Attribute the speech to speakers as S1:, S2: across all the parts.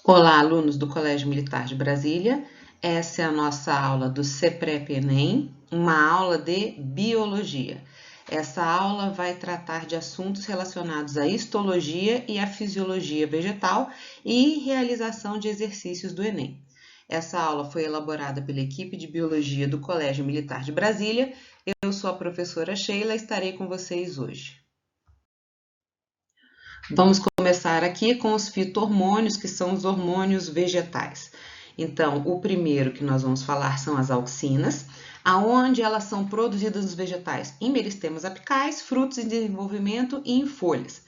S1: Olá, alunos do Colégio Militar de Brasília. Essa é a nossa aula do CEPREP-ENEM, uma aula de Biologia. Essa aula vai tratar de assuntos relacionados à histologia e à fisiologia vegetal e realização de exercícios do Enem. Essa aula foi elaborada pela equipe de Biologia do Colégio Militar de Brasília. Eu sou a professora Sheila e estarei com vocês hoje. Vamos começar aqui com os fito-hormônios, que são os hormônios vegetais. Então, o primeiro que nós vamos falar são as auxinas, aonde elas são produzidas nos vegetais em meristemas apicais, frutos em desenvolvimento e em folhas.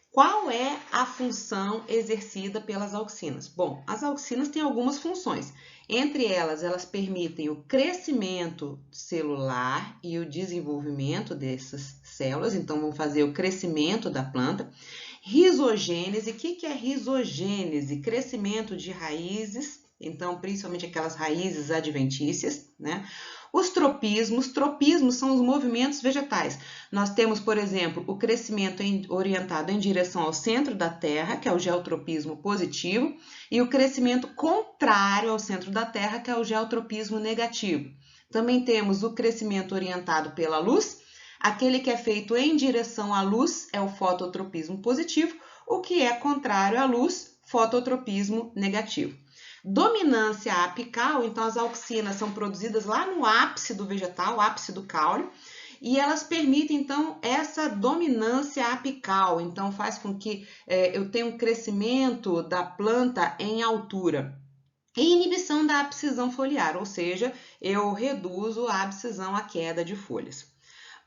S1: Qual é a função exercida pelas auxinas? Bom, as auxinas têm algumas funções. Entre elas, elas permitem o crescimento celular e o desenvolvimento dessas células, então vão fazer o crescimento da planta. Rizogênese, o que é rizogênese? Crescimento de raízes, então principalmente aquelas raízes adventícias, né? Os tropismos são os movimentos vegetais. Nós temos, por exemplo, o crescimento orientado em direção ao centro da Terra, que é o geotropismo positivo, e o crescimento contrário ao centro da Terra, que é o geotropismo negativo. Também temos o crescimento orientado pela luz. Aquele que é feito em direção à luz é o fototropismo positivo, o que é contrário à luz, fototropismo negativo. Dominância apical, então as auxinas são produzidas lá no ápice do vegetal, ápice do caule, e elas permitem, então, essa dominância apical, então faz com que eu tenha um crescimento da planta em altura. E inibição da abscisão foliar, ou seja, eu reduzo a abscisão, a queda de folhas.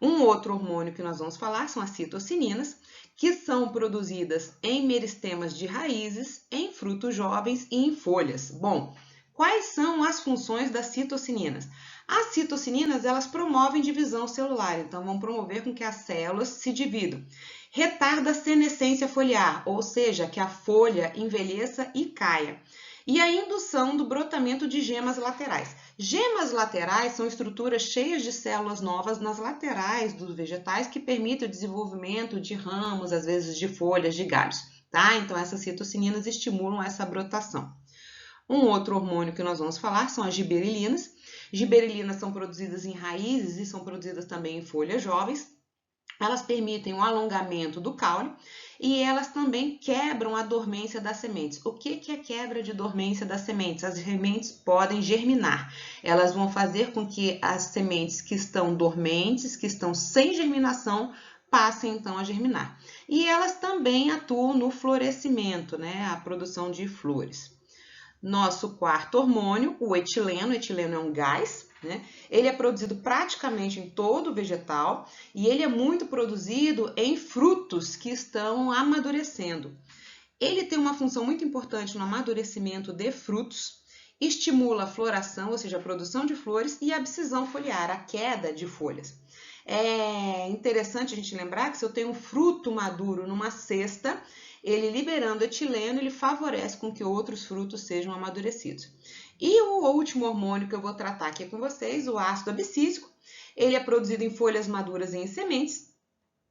S1: Um outro hormônio que nós vamos falar são as citocininas, que são produzidas em meristemas de raízes, em frutos jovens e em folhas. Bom, quais são as funções das citocininas? As citocininas, elas promovem divisão celular, então vão promover com que as células se dividam. Retarda a senescência foliar, ou seja, que a folha envelheça e caia. E a indução do brotamento de gemas laterais. Gemas laterais são estruturas cheias de células novas nas laterais dos vegetais que permitem o desenvolvimento de ramos, às vezes de folhas, de galhos, tá? Então essas citocininas estimulam essa brotação. Um outro hormônio que nós vamos falar são as giberelinas. Giberelinas são produzidas em raízes e são produzidas também em folhas jovens. Elas permitem o alongamento do caule e elas também quebram a dormência das sementes. O que é quebra de dormência das sementes? As sementes podem germinar. Elas vão fazer com que as sementes que estão dormentes, que estão sem germinação, passem então a germinar. E elas também atuam no florescimento, né? A produção de flores. Nosso quarto hormônio, o etileno. O etileno é um gás, né? Ele é produzido praticamente em todo o vegetal e ele é muito produzido em frutos que estão amadurecendo. Ele tem uma função muito importante no amadurecimento de frutos, estimula a floração, ou seja, a produção de flores, e a abscisão foliar, a queda de folhas. É interessante a gente lembrar que se eu tenho um fruto maduro numa cesta, ele liberando etileno, ele favorece com que outros frutos sejam amadurecidos. E o último hormônio que eu vou tratar aqui com vocês, o ácido abscísico, ele é produzido em folhas maduras e em sementes.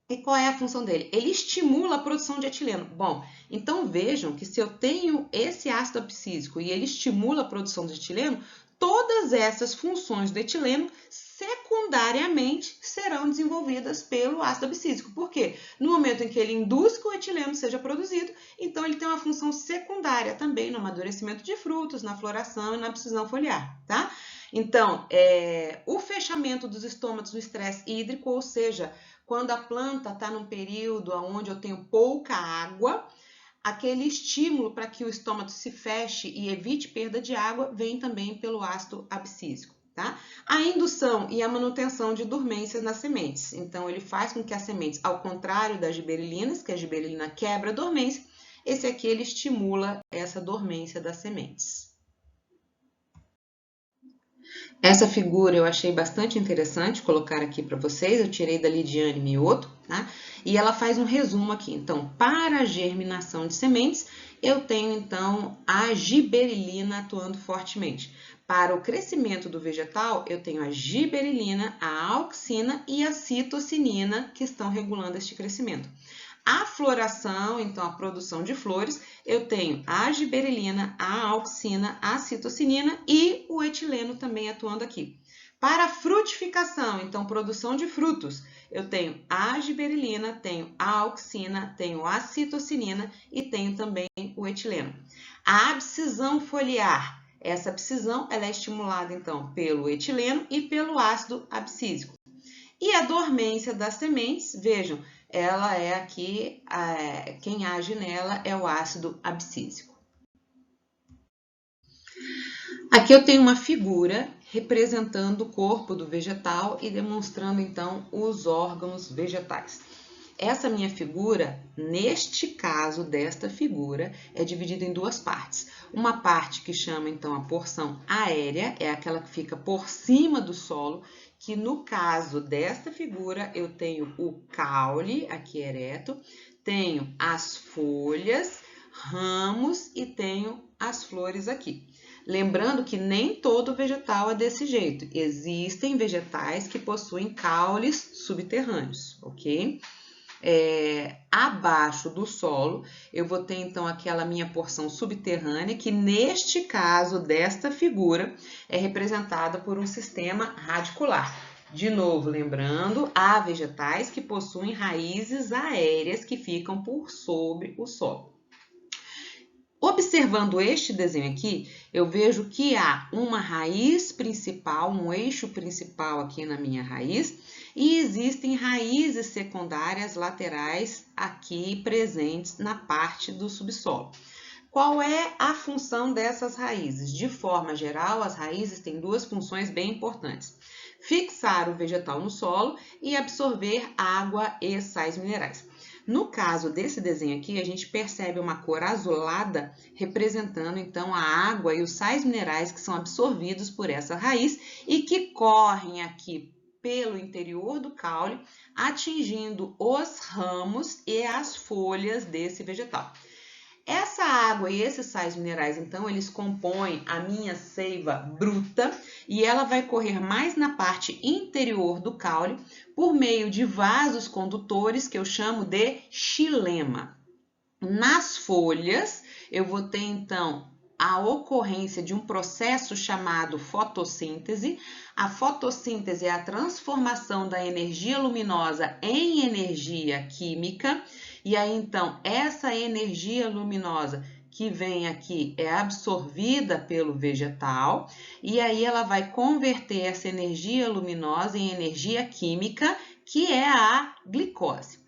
S1: E qual é a função dele? Ele estimula a produção de etileno. Bom, então vejam que se eu tenho esse ácido abscísico e ele estimula a produção de etileno, todas essas funções do etileno secundariamente serão desenvolvidas pelo ácido abscísico. Por quê? No momento em que ele induz que o etileno seja produzido, então ele tem uma função secundária também no amadurecimento de frutos, na floração e na abscisão foliar, tá? Então, o fechamento dos estômatos no estresse hídrico, ou seja, quando a planta está num período onde eu tenho pouca água, aquele estímulo para que o estômago se feche e evite perda de água vem também pelo ácido abscísico. Tá? A indução e a manutenção de dormências nas sementes. Então, ele faz com que as sementes, ao contrário das giberelinas, que a giberelina quebra a dormência, esse aqui ele estimula essa dormência das sementes. Essa figura eu achei bastante interessante colocar aqui para vocês, eu tirei da Lidiane Mioto, tá? E ela faz um resumo aqui. Então, para a germinação de sementes, eu tenho então a giberelina atuando fortemente. Para o crescimento do vegetal, eu tenho a giberelina, a auxina e a citocinina que estão regulando este crescimento. A floração, então a produção de flores, eu tenho a giberelina, a auxina, a citocinina e o etileno também atuando aqui. Para a frutificação, então produção de frutos, eu tenho a giberelina, tenho a auxina, tenho a citocinina e tenho também o etileno. A abscisão foliar, essa abscisão ela é estimulada então pelo etileno e pelo ácido abscísico. E a dormência das sementes, vejam, ela é aqui, quem age nela é o ácido abscísico. Aqui eu tenho uma figura representando o corpo do vegetal e demonstrando então os órgãos vegetais. Essa minha figura, neste caso desta figura, é dividida em duas partes. Uma parte que chama então a porção aérea, é aquela que fica por cima do solo, que no caso desta figura eu tenho o caule, aqui ereto, tenho as folhas, ramos e tenho as flores aqui. Lembrando que nem todo vegetal é desse jeito. Existem vegetais que possuem caules subterrâneos, ok? Abaixo do solo, eu vou ter então aquela minha porção subterrânea, que neste caso desta figura é representada por um sistema radicular. De novo, lembrando, há vegetais que possuem raízes aéreas que ficam por sobre o solo. Observando este desenho aqui, eu vejo que há uma raiz principal, um eixo principal aqui na minha raiz, e existem raízes secundárias laterais aqui presentes na parte do subsolo. Qual é a função dessas raízes? De forma geral, as raízes têm duas funções bem importantes: fixar o vegetal no solo e absorver água e sais minerais. No caso desse desenho aqui, a gente percebe uma cor azulada representando então a água e os sais minerais que são absorvidos por essa raiz e que correm aqui pelo interior do caule, atingindo os ramos e as folhas desse vegetal. Essa água e esses sais minerais, então, eles compõem a minha seiva bruta e ela vai correr mais na parte interior do caule por meio de vasos condutores que eu chamo de xilema. Nas folhas, eu vou ter, então, a ocorrência de um processo chamado fotossíntese. A fotossíntese é a transformação da energia luminosa em energia química. E aí, então, essa energia luminosa que vem aqui é absorvida pelo vegetal e aí ela vai converter essa energia luminosa em energia química, que é a glicose.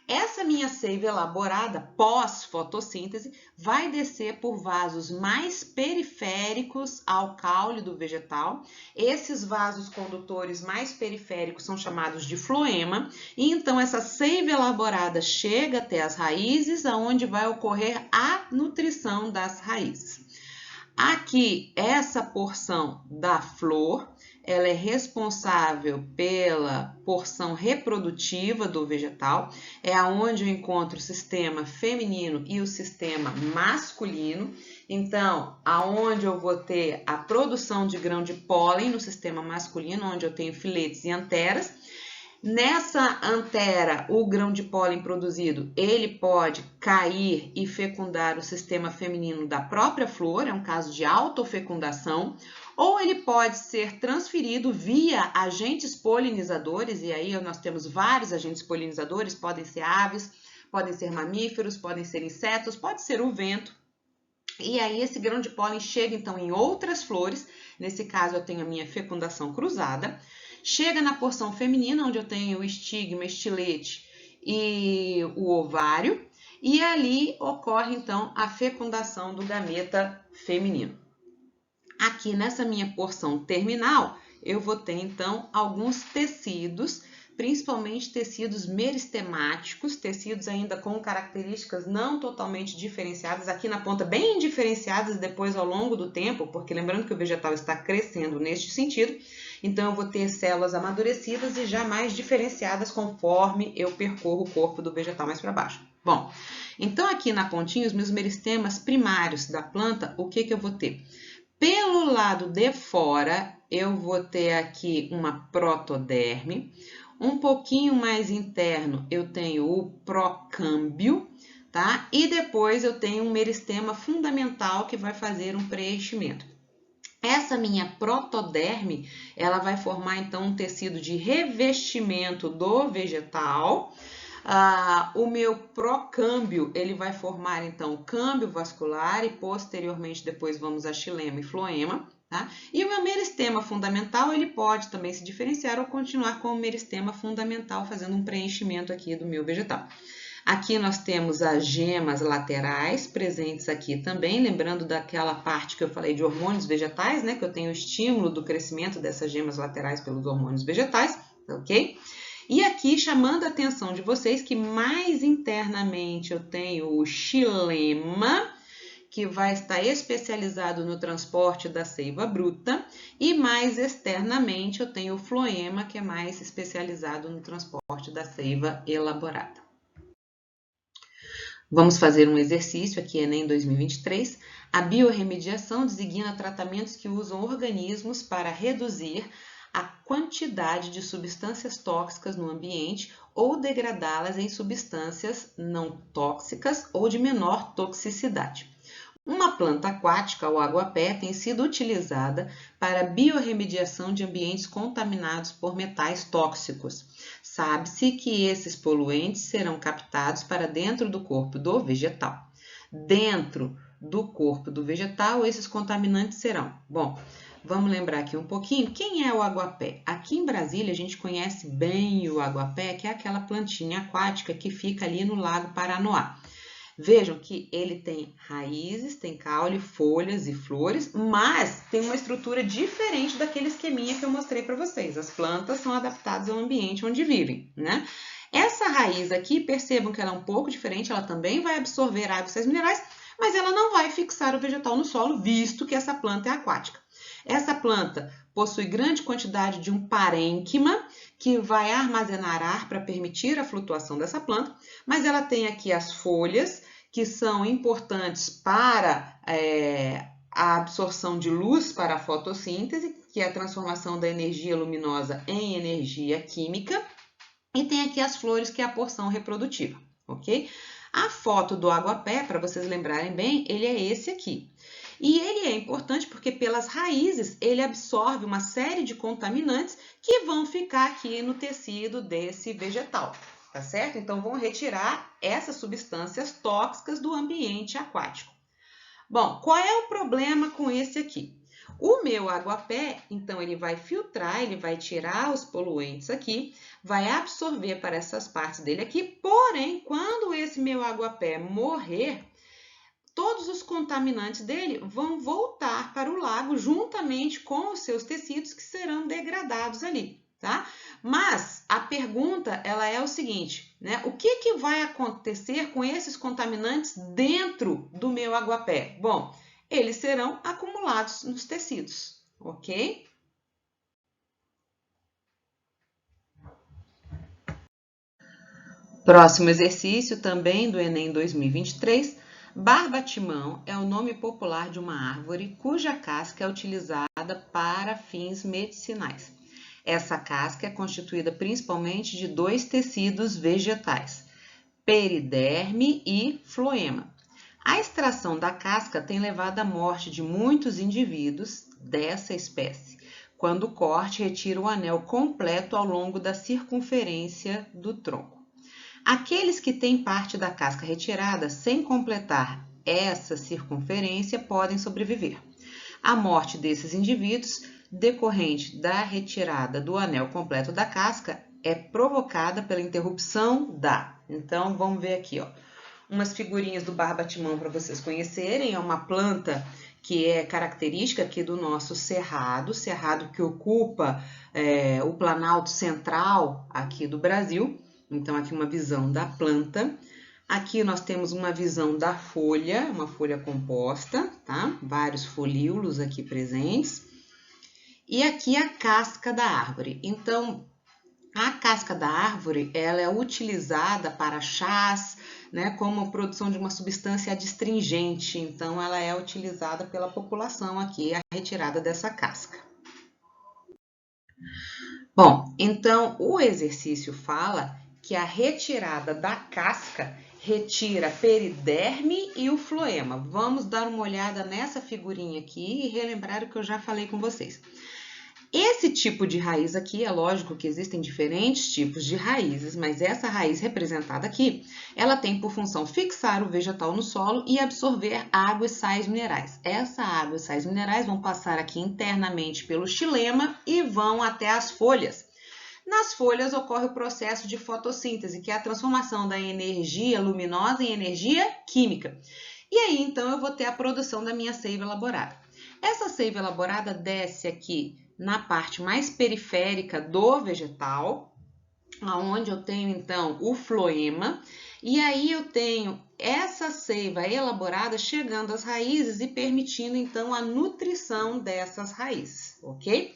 S1: Essa minha seiva elaborada pós-fotossíntese vai descer por vasos mais periféricos ao caule do vegetal. Esses vasos condutores mais periféricos são chamados de floema. E então essa seiva elaborada chega até as raízes, aonde vai ocorrer a nutrição das raízes. Aqui, essa porção da flor, ela é responsável pela porção reprodutiva do vegetal, é aonde eu encontro o sistema feminino e o sistema masculino. Então, aonde eu vou ter a produção de grão de pólen no sistema masculino, onde eu tenho filetes e anteras. Nessa antera, o grão de pólen produzido, ele pode cair e fecundar o sistema feminino da própria flor, é um caso de autofecundação, ou ele pode ser transferido via agentes polinizadores, e aí nós temos vários agentes polinizadores, podem ser aves, podem ser mamíferos, podem ser insetos, pode ser o vento. E aí esse grão de pólen chega então em outras flores, nesse caso eu tenho a minha fecundação cruzada, chega na porção feminina, onde eu tenho o estigma, estilete e o ovário, e ali ocorre então a fecundação do gameta feminino. Aqui nessa minha porção terminal, eu vou ter então alguns tecidos, principalmente tecidos meristemáticos, tecidos ainda com características não totalmente diferenciadas, aqui na ponta bem diferenciadas depois ao longo do tempo, porque lembrando que o vegetal está crescendo neste sentido, então eu vou ter células amadurecidas e já mais diferenciadas conforme eu percorro o corpo do vegetal mais para baixo. Bom, então aqui na pontinha, os meus meristemas primários da planta, o que eu vou ter? Pelo lado de fora, eu vou ter aqui uma protoderme. Um pouquinho mais interno, eu tenho o procâmbio, tá? E depois eu tenho um meristema fundamental que vai fazer um preenchimento. Essa minha protoderme, ela vai formar então um tecido de revestimento do vegetal. O meu procâmbio, ele vai formar então o câmbio vascular e posteriormente depois vamos a xilema e floema. Tá? E o meu meristema fundamental, ele pode também se diferenciar ou continuar com o meristema fundamental, fazendo um preenchimento aqui do meu vegetal. Aqui nós temos as gemas laterais presentes aqui também, lembrando daquela parte que eu falei de hormônios vegetais, né? Que eu tenho o estímulo do crescimento dessas gemas laterais pelos hormônios vegetais, ok? E aqui chamando a atenção de vocês que mais internamente eu tenho o xilema, que vai estar especializado no transporte da seiva bruta, e mais externamente eu tenho o floema, que é mais especializado no transporte da seiva elaborada. Vamos fazer um exercício aqui, Enem 2023. A biorremediação designa tratamentos que usam organismos para reduzir a quantidade de substâncias tóxicas no ambiente ou degradá-las em substâncias não tóxicas ou de menor toxicidade. Uma planta aquática, o aguapé, tem sido utilizada para biorremediação de ambientes contaminados por metais tóxicos. Sabe-se que esses poluentes serão captados para dentro do corpo do vegetal. Dentro do corpo do vegetal, esses contaminantes serão. Bom, vamos lembrar aqui um pouquinho. Quem é o aguapé? Aqui em Brasília, a gente conhece bem o aguapé, que é aquela plantinha aquática que fica ali no Lago Paranoá. Vejam que ele tem raízes, tem caule, folhas e flores, mas tem uma estrutura diferente daquele esqueminha que eu mostrei para vocês. As plantas são adaptadas ao ambiente onde vivem, né? Essa raiz aqui, percebam que ela é um pouco diferente, ela também vai absorver água e sais minerais, mas ela não vai fixar o vegetal no solo, visto que essa planta é aquática. Essa planta possui grande quantidade de um parênquima, que vai armazenar ar para permitir a flutuação dessa planta, mas ela tem aqui as folhas, que são importantes para a absorção de luz para a fotossíntese, que é a transformação da energia luminosa em energia química, e tem aqui as flores, que é a porção reprodutiva, ok? A foto do aguapé, para vocês lembrarem bem, ele é esse aqui. E ele é importante porque pelas raízes ele absorve uma série de contaminantes que vão ficar aqui no tecido desse vegetal, tá certo? Então vão retirar essas substâncias tóxicas do ambiente aquático. Bom, qual é o problema com esse aqui? O meu aguapé, então, ele vai filtrar, ele vai tirar os poluentes aqui, vai absorver para essas partes dele aqui, porém, quando esse meu aguapé morrer, todos os contaminantes dele vão voltar para o lago juntamente com os seus tecidos que serão degradados ali, tá? Mas a pergunta, ela é o seguinte, né? O que vai acontecer com esses contaminantes dentro do meu aguapé? Bom, eles serão acumulados nos tecidos, ok? Próximo exercício, também do Enem 2023. Barbatimão é o nome popular de uma árvore cuja casca é utilizada para fins medicinais. Essa casca é constituída principalmente de dois tecidos vegetais, periderme e floema. A extração da casca tem levado à morte de muitos indivíduos dessa espécie, quando o corte retira o anel completo ao longo da circunferência do tronco. Aqueles que têm parte da casca retirada sem completar essa circunferência podem sobreviver. A morte desses indivíduos, decorrente da retirada do anel completo da casca, é provocada pela interrupção da. Então, vamos ver aqui, ó, umas figurinhas do barbatimão para vocês conhecerem. É uma planta que é característica aqui do nosso cerrado que ocupa o Planalto Central aqui do Brasil. Então, aqui uma visão da planta. Aqui nós temos uma visão da folha, uma folha composta, tá? Vários folíolos aqui presentes. E aqui a casca da árvore. Então, a casca da árvore, ela é utilizada para chás, né, como produção de uma substância adstringente. Então, ela é utilizada pela população aqui, a retirada dessa casca. Bom, então o exercício fala que a retirada da casca retira a periderme e o floema. Vamos dar uma olhada nessa figurinha aqui e relembrar o que eu já falei com vocês. Esse tipo de raiz aqui, é lógico que existem diferentes tipos de raízes, mas essa raiz representada aqui, ela tem por função fixar o vegetal no solo e absorver água e sais minerais. Essa água e sais minerais vão passar aqui internamente pelo xilema e vão até as folhas. Nas folhas ocorre o processo de fotossíntese, que é a transformação da energia luminosa em energia química. E aí, então, eu vou ter a produção da minha seiva elaborada. Essa seiva elaborada desce aqui na parte mais periférica do vegetal, onde eu tenho, então, o floema, e aí eu tenho essa seiva elaborada chegando às raízes e permitindo, então, a nutrição dessas raízes, ok?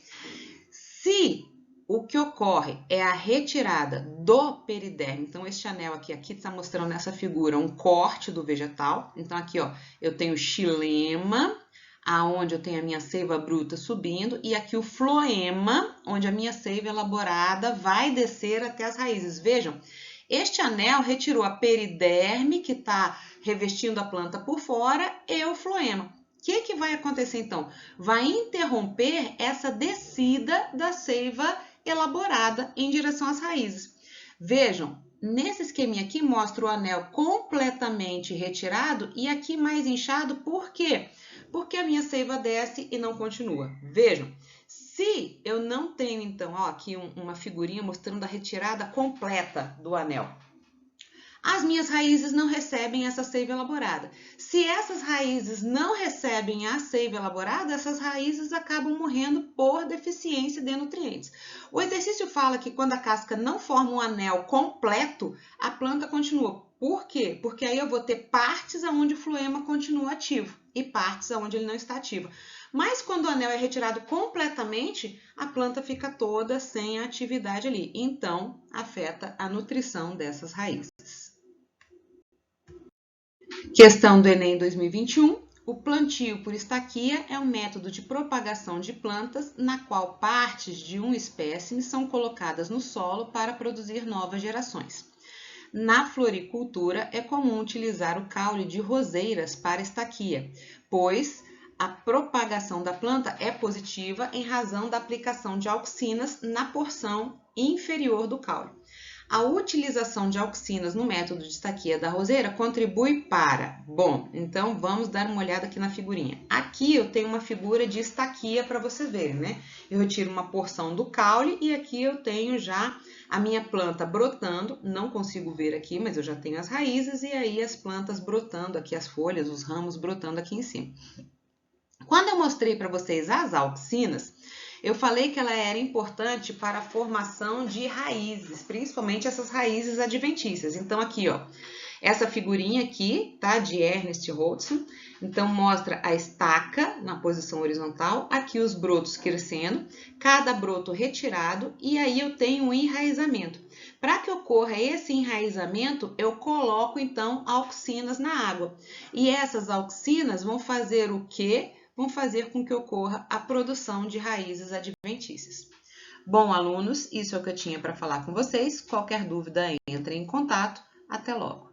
S1: Se o que ocorre é a retirada do periderme, então este anel aqui está mostrando nessa figura um corte do vegetal, então aqui ó, eu tenho xilema, aonde eu tenho a minha seiva bruta subindo, e aqui o floema, onde a minha seiva elaborada vai descer até as raízes. Vejam, este anel retirou a periderme, que está revestindo a planta por fora, e o floema. O que vai acontecer então? Vai interromper essa descida da seiva elaborada em direção às raízes. Vejam, nesse esqueminha aqui mostra o anel completamente retirado e aqui mais inchado, por quê? Porque a minha seiva desce e não continua. Vejam, se eu não tenho, então, ó, aqui uma figurinha mostrando a retirada completa do anel, as minhas raízes não recebem essa seiva elaborada. Se essas raízes não recebem a seiva elaborada, essas raízes acabam morrendo por deficiência de nutrientes. O exercício fala que quando a casca não forma um anel completo, a planta continua. Por quê? Porque aí eu vou ter partes onde o floema continua ativo e partes onde ele não está ativo. Mas quando o anel é retirado completamente, a planta fica toda sem atividade ali. Então, afeta a nutrição dessas raízes. Questão do Enem 2021. O plantio por estaquia é um método de propagação de plantas na qual partes de um espécime são colocadas no solo para produzir novas gerações. Na floricultura, é comum utilizar o caule de roseiras para estaquia, pois a propagação da planta é positiva em razão da aplicação de auxinas na porção inferior do caule. A utilização de auxinas no método de estaquia da roseira contribui para... Bom, então vamos dar uma olhada aqui na figurinha. Aqui eu tenho uma figura de estaquia para vocês verem, né? Eu retiro uma porção do caule e aqui eu tenho já a minha planta brotando. Não consigo ver aqui, mas eu já tenho as raízes e aí as plantas brotando aqui, as folhas, os ramos brotando aqui em cima. Quando eu mostrei para vocês as auxinas, eu falei que ela era importante para a formação de raízes, principalmente essas raízes adventícias. Então, aqui, ó, essa figurinha aqui, tá, de Ernest Hudson, então mostra a estaca na posição horizontal, aqui os brotos crescendo, cada broto retirado, e aí eu tenho um enraizamento. Para que ocorra esse enraizamento, eu coloco, então, auxinas na água. E essas auxinas vão fazer o quê? Vão fazer com que ocorra a produção de raízes adventícias. Bom, alunos, isso é o que eu tinha para falar com vocês. Qualquer dúvida, entre em contato. Até logo!